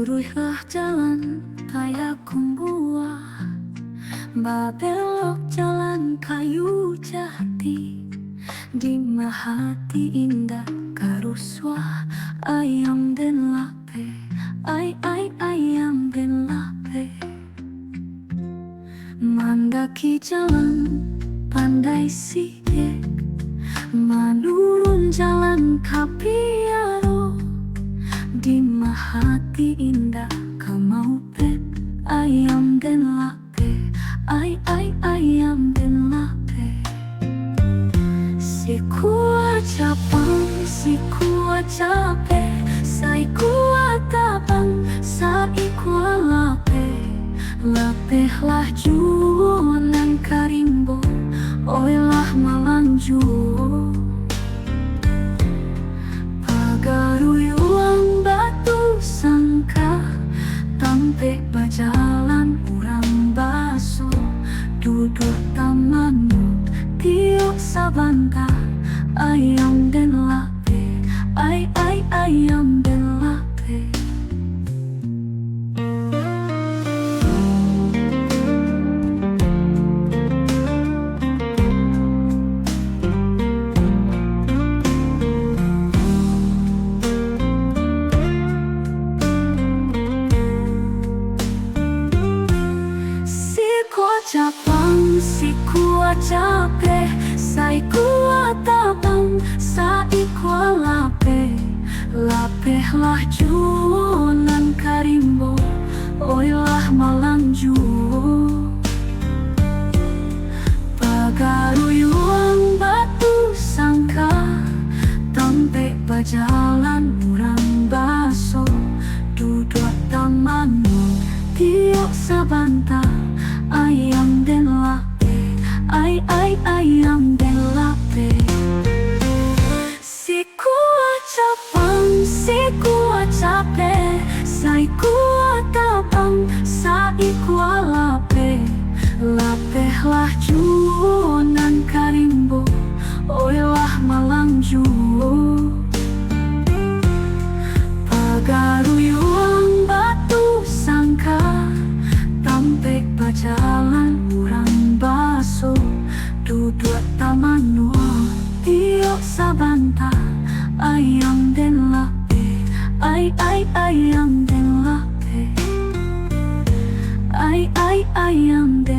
Luruslah jalan kayak kumbuah, belok jalan kayu jati. Di hati indah karuswa ayam dan lape, ayam dan lape. Mendaki jalan pandai sidik, menurun jalan kapiaro. Di hati indah kau mau pet ayam dan lape, ayam dan lape. Si kuat capang, si kuat capek, sai kuat tabang, sai kuat lape. Lapehlah jualan karimbo, oilah malanju. Pagaruyuang batu sangka, tampe bajalan urang baso. Duduk tamanmu, tiok sabanta, ayam dan lape, ayam dan lape. Capang, si kuat capek, sai kuat tabang, sai kuat lape. Lapehlah jualan karimbo, oilah malanju. Pagaruyuang batu sangka, tampe bajalan urang baso. Duduk tamanmu, tiok sabanta, ayam dan lape, ayam dan lape. Si kuat capang, si kuat capek, sai kuat tabang, sai kuat lape. Lapehlah jualan karimbo, oilah malanju. Pagaruyuang batu sangka, tampe bajalan urang baso. Duduk tamanmu, tiok sabanta, ayam dan lape, ayam dan lape, ayam dan